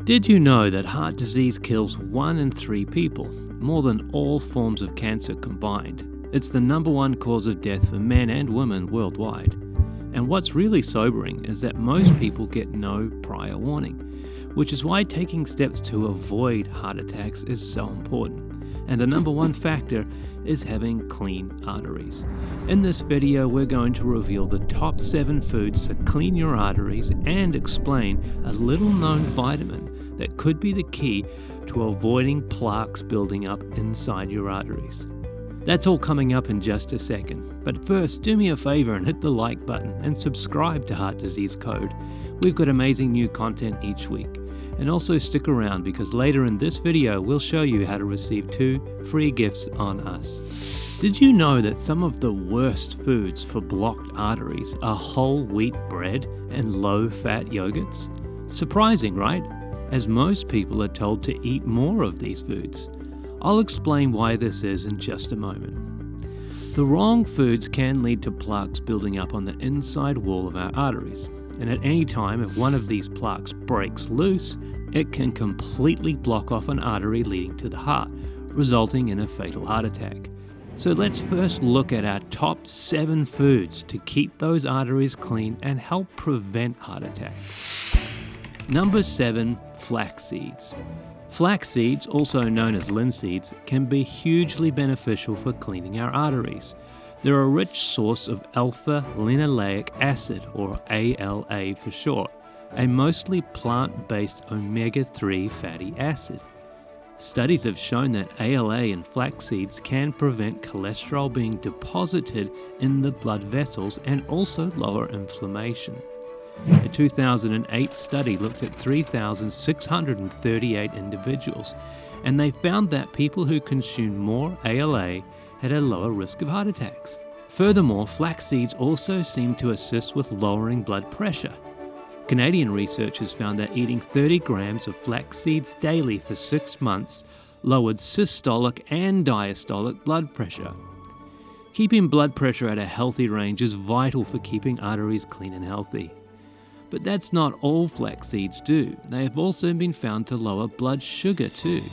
Did you know that heart disease kills 1 in 3 people, more than all forms of cancer combined? It's the number one cause of death for men and women worldwide. And what's really sobering is that most people get no prior warning, which is why taking steps to avoid heart attacks is so important. And the number one factor is having clean arteries. In this video, we're going to reveal the top 7 foods to clean your arteries and explain a little known vitamin that could be the key to avoiding plaques building up inside your arteries. That's all coming up in just a second. But first, do me a favor and hit the like button and subscribe to Heart Disease Code. We've got amazing new content each week. And also stick around because later in this video, we'll show you how to receive 2 free gifts on us. Did you know that some of the worst foods for blocked arteries are whole wheat bread and low-fat yogurts? Surprising, right? As most people are told to eat more of these foods. I'll explain why this is in just a moment. The wrong foods can lead to plaques building up on the inside wall of our arteries. And at any time, if one of these plaques breaks loose, it can completely block off an artery leading to the heart, resulting in a fatal heart attack. So let's first look at our top 7 foods to keep those arteries clean and help prevent heart attacks. Number 7, flax seeds. Flax seeds, also known as linseeds, can be hugely beneficial for cleaning our arteries. They're a rich source of alpha-linoleic acid, or ALA for short, a mostly plant-based omega-3 fatty acid. Studies have shown that ALA in flax seeds can prevent cholesterol being deposited in the blood vessels and also lower inflammation. A 2008 study looked at 3,638 individuals, and they found that people who consumed more ALA had a lower risk of heart attacks. Furthermore, flax seeds also seem to assist with lowering blood pressure. Canadian researchers found that eating 30 grams of flax seeds daily for 6 months lowered systolic and diastolic blood pressure. Keeping blood pressure at a healthy range is vital for keeping arteries clean and healthy. But that's not all flax seeds do. They have also been found to lower blood sugar too.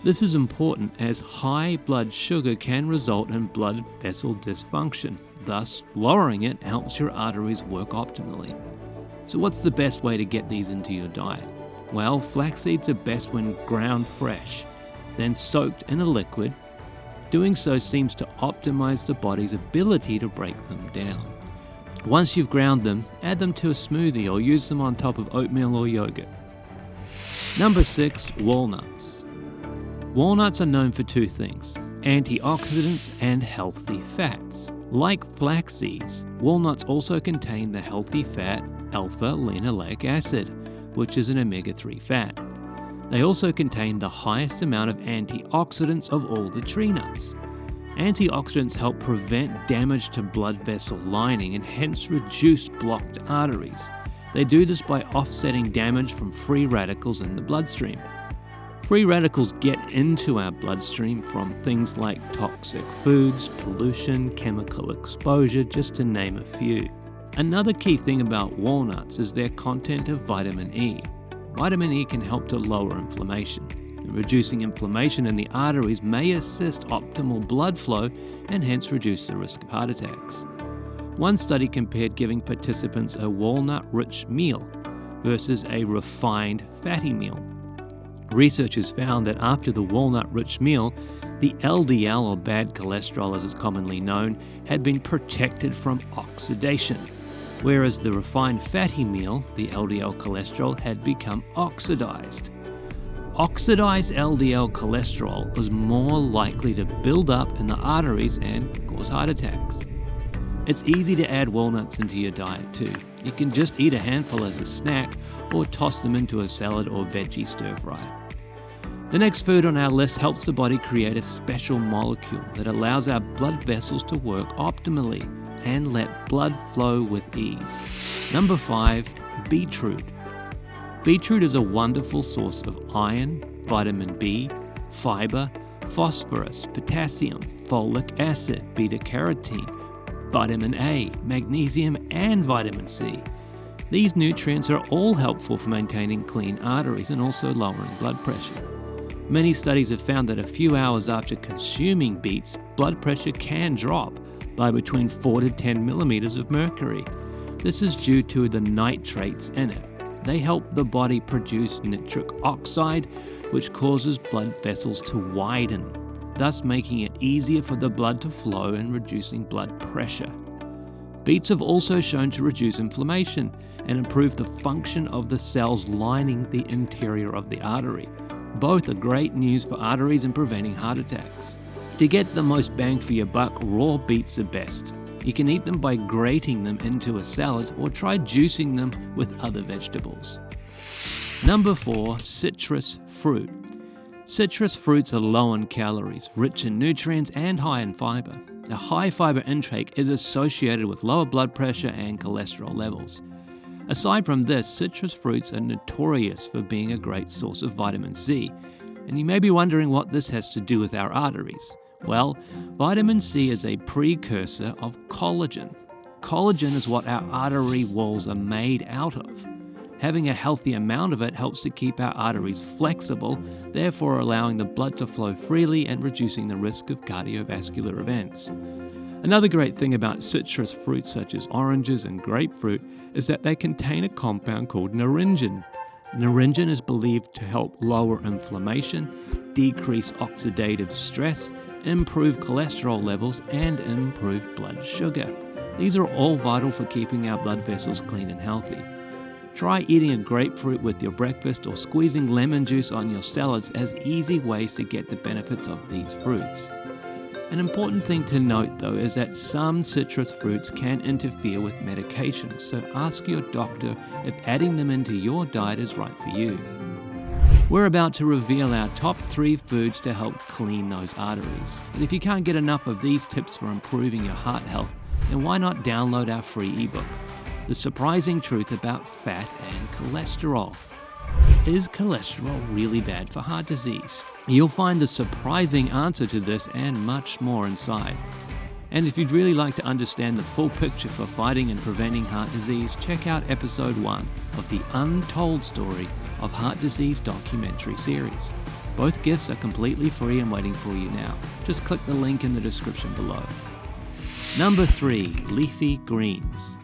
This is important as high blood sugar can result in blood vessel dysfunction. Thus, lowering it helps your arteries work optimally. So what's the best way to get these into your diet? Well, flax seeds are best when ground fresh, then soaked in a liquid. Doing so seems to optimize the body's ability to break them down. Once you've ground them, add them to a smoothie or use them on top of oatmeal or yogurt. Number 6, walnuts. Walnuts are known for 2 things, antioxidants and healthy fats. Like flax seeds, walnuts also contain the healthy fat alpha-linoleic acid, which is an omega-3 fat. They also contain the highest amount of antioxidants of all the tree nuts. Antioxidants help prevent damage to blood vessel lining and hence reduce blocked arteries. They do this by offsetting damage from free radicals in the bloodstream. Free radicals get into our bloodstream from things like toxic foods, pollution, chemical exposure, just to name a few. Another key thing about walnuts is their content of vitamin E. Vitamin E can help to lower inflammation. Reducing inflammation in the arteries may assist optimal blood flow and hence reduce the risk of heart attacks. One study compared giving participants a walnut-rich meal versus a refined fatty meal. Researchers found that after the walnut-rich meal, the LDL, or bad cholesterol as it's commonly known, had been protected from oxidation, whereas the refined fatty meal, the LDL cholesterol, had become oxidized. Oxidized LDL cholesterol was more likely to build up in the arteries and cause heart attacks. It's easy to add walnuts into your diet too. You can just eat a handful as a snack or toss them into a salad or veggie stir fry. The next food on our list helps the body create a special molecule that allows our blood vessels to work optimally and let blood flow with ease. Number 5, beetroot. Beetroot is a wonderful source of iron, vitamin B, fiber, phosphorus, potassium, folic acid, beta-carotene, vitamin A, magnesium, and vitamin C. These nutrients are all helpful for maintaining clean arteries and also lowering blood pressure. Many studies have found that a few hours after consuming beets, blood pressure can drop by between 4 to 10 millimeters of mercury. This is due to the nitrates in it. They help the body produce nitric oxide, which causes blood vessels to widen, thus making it easier for the blood to flow and reducing blood pressure. Beets have also shown to reduce inflammation and improve the function of the cells lining the interior of the artery. Both are great news for arteries and preventing heart attacks. To get the most bang for your buck, raw beets are best. You can eat them by grating them into a salad or try juicing them with other vegetables. Number 4, citrus fruit. Citrus fruits are low in calories, rich in nutrients, and high in fiber. A high fiber intake is associated with lower blood pressure and cholesterol levels. Aside from this, citrus fruits are notorious for being a great source of vitamin C. And you may be wondering what this has to do with our arteries. Well, vitamin C is a precursor of collagen. Collagen is what our artery walls are made out of. Having a healthy amount of it helps to keep our arteries flexible, therefore allowing the blood to flow freely and reducing the risk of cardiovascular events. Another great thing about citrus fruits such as oranges and grapefruit is that they contain a compound called naringin. Naringin is believed to help lower inflammation, decrease oxidative stress, improve cholesterol levels, and improve blood sugar. These are all vital for keeping our blood vessels clean and healthy. Try eating a grapefruit with your breakfast or squeezing lemon juice on your salads as easy ways to get the benefits of these fruits. An important thing to note though is that some citrus fruits can interfere with medications, so ask your doctor if adding them into your diet is right for you. We're about to reveal our top 3 foods to help clean those arteries. But if you can't get enough of these tips for improving your heart health, then why not download our free ebook, The Surprising Truth About Fat and Cholesterol. Is cholesterol really bad for heart disease? You'll find the surprising answer to this and much more inside. And if you'd really like to understand the full picture for fighting and preventing heart disease, check out episode 1 of the Untold Story of Heart Disease documentary series. Both gifts are completely free and waiting for you now. Just click the link in the description below. Number 3, leafy greens.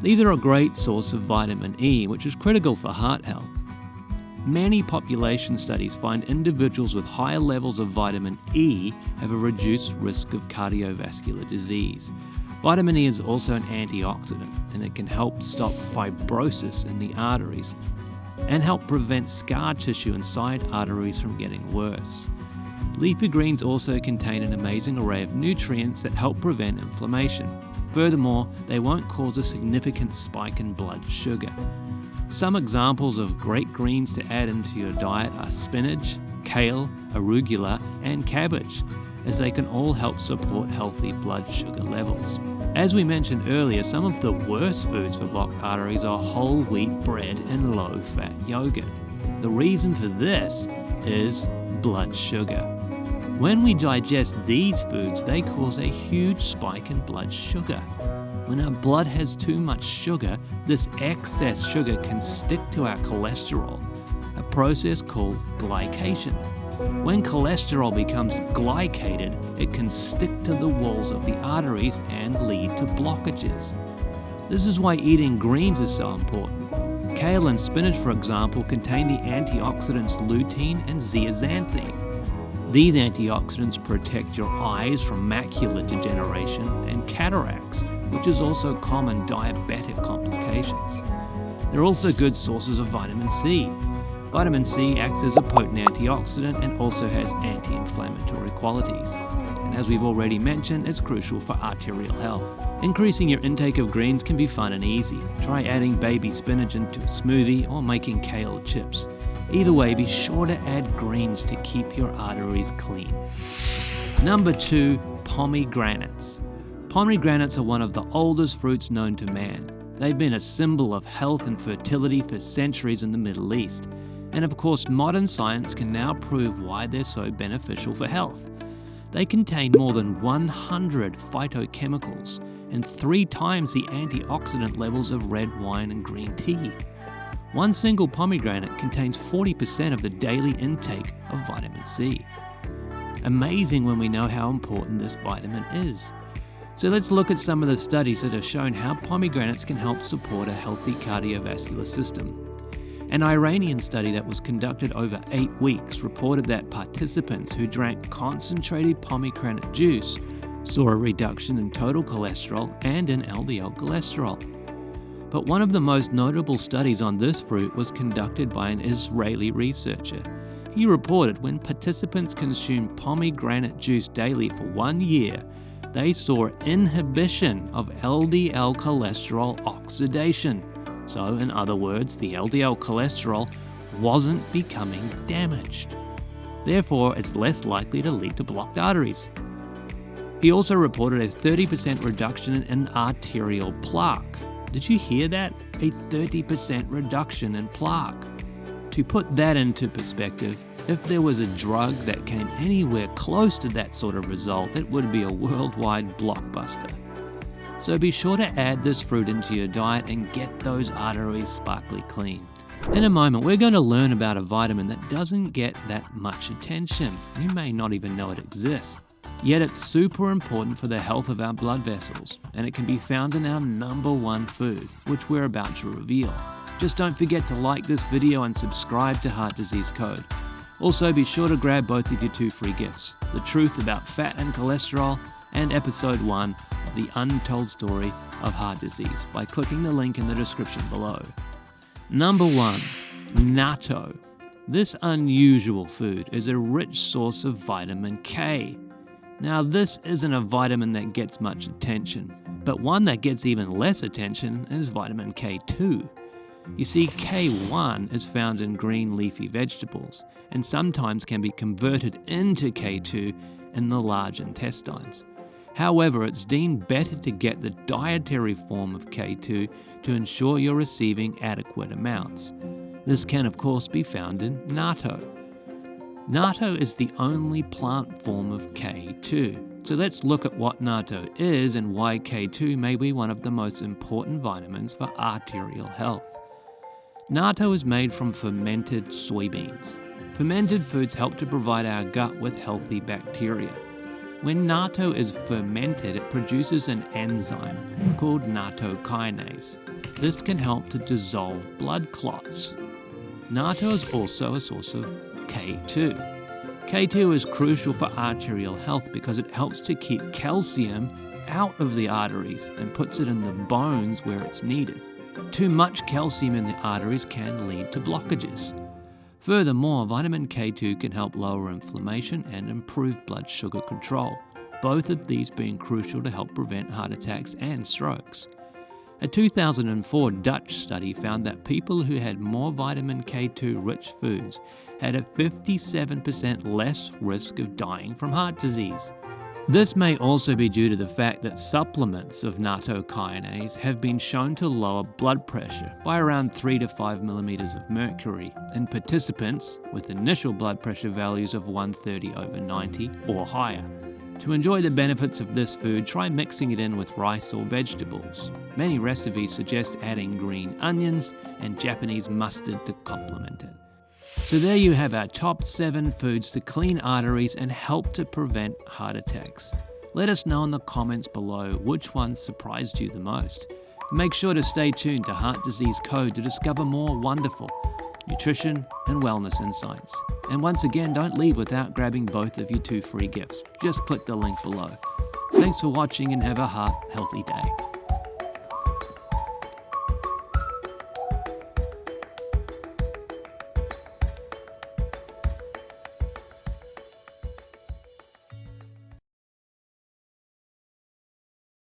These are a great source of vitamin E, which is critical for heart health. Many population studies find individuals with higher levels of vitamin E have a reduced risk of cardiovascular disease. Vitamin E is also an antioxidant, and it can help stop fibrosis in the arteries and help prevent scar tissue inside arteries from getting worse. Leafy greens also contain an amazing array of nutrients that help prevent inflammation. Furthermore, they won't cause a significant spike in blood sugar. Some examples of great greens to add into your diet are spinach, kale, arugula, and cabbage, as they can all help support healthy blood sugar levels. As we mentioned earlier, some of the worst foods for blocked arteries are whole wheat bread and low-fat yogurt. The reason for this is blood sugar. When we digest these foods, they cause a huge spike in blood sugar. When our blood has too much sugar, this excess sugar can stick to our cholesterol, a process called glycation. When cholesterol becomes glycated, it can stick to the walls of the arteries and lead to blockages. This is why eating greens is so important. Kale and spinach, for example, contain the antioxidants lutein and zeaxanthin. These antioxidants protect your eyes from macular degeneration and cataracts, which is also common diabetic complications. They're also good sources of vitamin C. Vitamin C acts as a potent antioxidant and also has anti-inflammatory qualities. And as we've already mentioned, it's crucial for arterial health. Increasing your intake of greens can be fun and easy. Try adding baby spinach into a smoothie or making kale chips. Either way, be sure to add greens to keep your arteries clean. Number 2, pomegranates. Pomegranates are one of the oldest fruits known to man. They've been a symbol of health and fertility for centuries in the Middle East. And of course, modern science can now prove why they're so beneficial for health. They contain more than 100 phytochemicals and 3 times the antioxidant levels of red wine and green tea. One single pomegranate contains 40% of the daily intake of vitamin C. Amazing when we know how important this vitamin is. So let's look at some of the studies that have shown how pomegranates can help support a healthy cardiovascular system. An Iranian study that was conducted over 8 weeks reported that participants who drank concentrated pomegranate juice saw a reduction in total cholesterol and in LDL cholesterol. But one of the most notable studies on this fruit was conducted by an Israeli researcher. He reported when participants consumed pomegranate juice daily for 1 year, they saw inhibition of LDL cholesterol oxidation. So, in other words, the LDL cholesterol wasn't becoming damaged. Therefore, it's less likely to lead to blocked arteries. He also reported a 30% reduction in arterial plaque. Did you hear that? A 30% reduction in plaque. To put that into perspective, if there was a drug that came anywhere close to that sort of result, it would be a worldwide blockbuster. So be sure to add this fruit into your diet and get those arteries sparkly clean. In a moment, we're going to learn about a vitamin that doesn't get that much attention. You may not even know it exists. Yet it's super important for the health of our blood vessels, and it can be found in our #1 food, which we're about to reveal. Just don't forget to like this video and subscribe to Heart Disease Code. Also, be sure to grab both of your 2 free gifts, The Truth About Fat and Cholesterol and Episode 1 of The Untold Story of Heart Disease by clicking the link in the description below. Number 1, natto. This unusual food is a rich source of vitamin K. Now, this isn't a vitamin that gets much attention, but one that gets even less attention is vitamin K2. You see, K1 is found in green leafy vegetables and sometimes can be converted into K2 in the large intestines. However, it's deemed better to get the dietary form of K2 to ensure you're receiving adequate amounts. This can, of course, be found in natto. Natto is the only plant form of K2. So let's look at what natto is and why K2 may be one of the most important vitamins for arterial health. Natto is made from fermented soybeans. Fermented foods help to provide our gut with healthy bacteria. When natto is fermented, it produces an enzyme called nattokinase. This can help to dissolve blood clots. Natto is also a source of K2. K2 is crucial for arterial health because it helps to keep calcium out of the arteries and puts it in the bones where it's needed. Too much calcium in the arteries can lead to blockages. Furthermore, vitamin K2 can help lower inflammation and improve blood sugar control, both of these being crucial to help prevent heart attacks and strokes. A 2004 Dutch study found that people who had more vitamin K2 rich foods had a 57% less risk of dying from heart disease. This may also be due to the fact that supplements of nattokinase have been shown to lower blood pressure by around 3 to 5 millimeters of mercury in participants with initial blood pressure values of 130/90 or higher. To enjoy the benefits of this food, try mixing it in with rice or vegetables. Many recipes suggest adding green onions and Japanese mustard to complement it. So there you have our top 7 foods to clean arteries and help to prevent heart attacks. Let us know in the comments below which one surprised you the most. Make sure to stay tuned to Heart Disease Code to discover more wonderful nutrition and wellness insights. And once again, don't leave without grabbing both of your 2 free gifts. Just click the link below. Thanks for watching and have a heart healthy day.